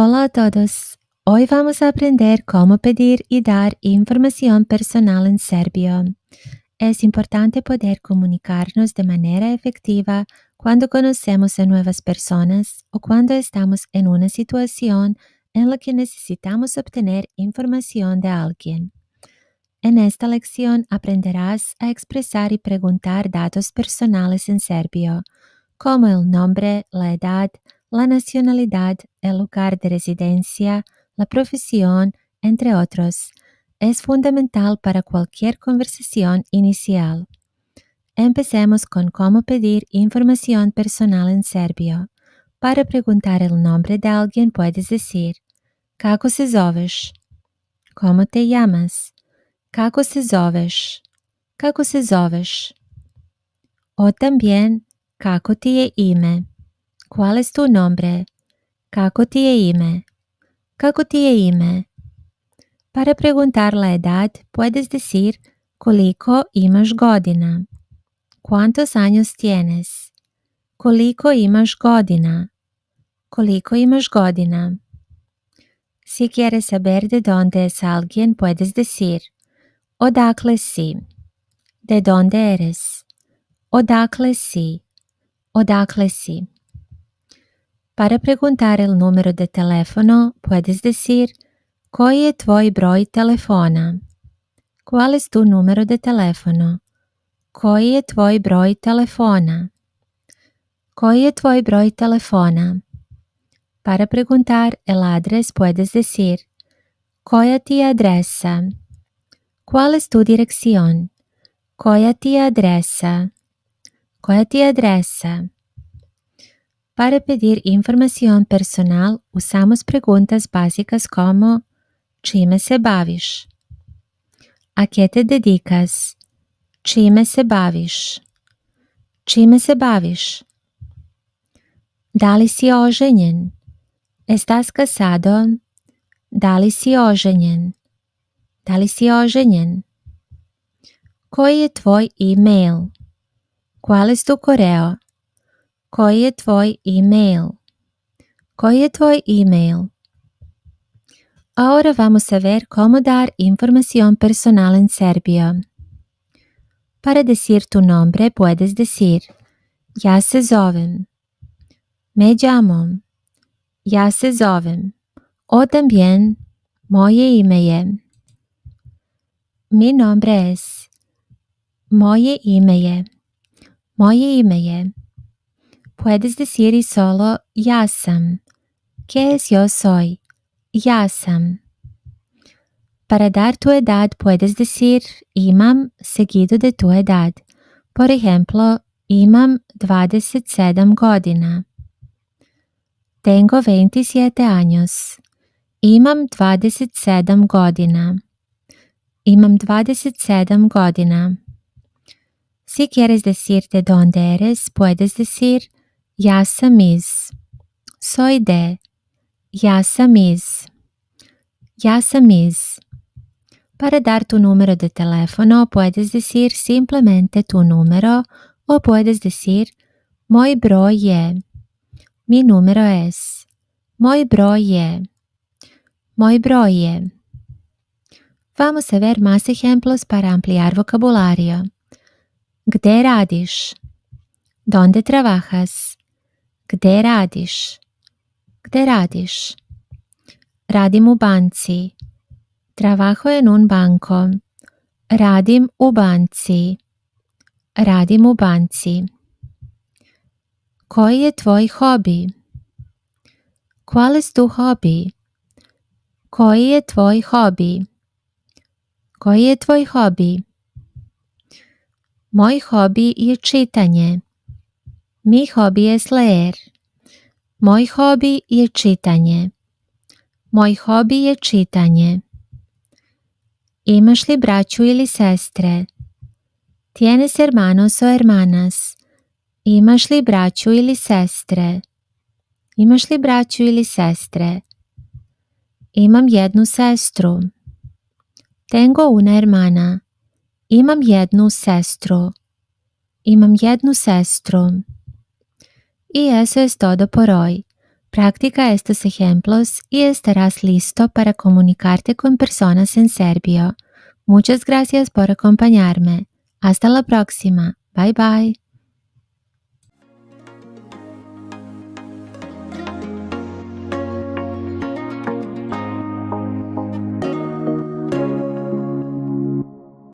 Hola a todos. Hoy vamos a aprender cómo pedir y dar información personal en serbio. Es importante poder comunicarnos de manera efectiva cuando conocemos a nuevas personas o cuando estamos en una situación en la que necesitamos obtener información de alguien. En esta lección aprenderás a expresar y preguntar datos personales en serbio, como el nombre, la edad, la nacionalidad, el lugar de residencia, la profesión, entre otros. Es fundamental para cualquier conversación inicial. Empecemos con cómo pedir información personal en serbio. Para preguntar el nombre de alguien puedes decir "Kako se zoveš?", ¿cómo te llamas? Kako se zoveš? Kako se zoveš? O también kako ti je ime? ¿Cuál es tu nombre? Kako ti je ime? Kako ti je ime? Para preguntar la edad puedes decir koliko imaš godina. ¿Cuántos años tienes? Koliko imaš godina? Koliko imaš godina? Si quieres saber de dónde es alguien puedes decir odakle si? ¿De dónde eres? Odakle si? Odakle si? Para preguntar el número de teléfono puedes decir koji je tvoj broj telefona? ¿Cuál es tu número de teléfono? Koji je tvoj broj telefona? Koji je tvoj broj telefona? Para preguntar el adres puedes decir koja ti je adresa? ¿Cuál es tu dirección? Koja ti je adresa? Koja ti je adresa? Para pedir información personal usamos preguntas básicas como čime se baviš? ¿A qué te dedicas? Čime se baviš? Čime se baviš? Da li si oženjen? ¿Estás casado? Da li si oženjen? Da li si oženjen? Koji je tvoj email? ¿Cuál es tu correo? Koji je tvoj email? Koji je tvoj email? Ahora vamos a ver cómo dar información personal en serbio. Para decir tu nombre puedes decir ja se zovem, me llamo, ja se zovem, o también moje ime je, mi nombre es, moje ime je, moje ime je. Puedes decir y solo ja sam, ¿qué es yo soy? Ja sam. Para dar tu edad puedes decir imam seguido de tu edad. Por ejemplo, imam 27 godina. Tengo 27 años. Imam 27 godina. Imam 27 godina. Si quieres decir de dónde eres, puedes decir ja sam iz. Soy de. Ja sam iz. Ja sam iz. Para dar tu número de teléfono puedes decir simplemente tu número o puedes decir moj broj je. Mi número es. Moj broj je. Moj broj je. Vamos a ver más ejemplos para ampliar vocabulario. Gde radiš? ¿Dónde trabajas? Gde radiš? Gde radiš? Radim u banci. Trabajo en un banco. Radim u banci. Radim u banci. Koji je tvoj hobi? ¿Cuál es tu hobby? Koji je tvoj hobi? Koji je tvoj hobi? Moj hobi je čitanje. Mi hobby es leer. Moj hobi je čitanje. Moj hobi je čitanje. ¿Imaš li braću ili sestre? ¿Tienes hermanos o hermanas? ¿Imaš li braću ili sestre? Imaš li braću ili sestre? Imam jednu sestru. Tengo una hermana. Imam jednu sestru. Imam jednu sestru. Y eso es todo por hoy. Practica estos ejemplos y estarás listo para comunicarte con personas en serbio. Muchas gracias por acompañarme. Hasta la próxima. Bye bye.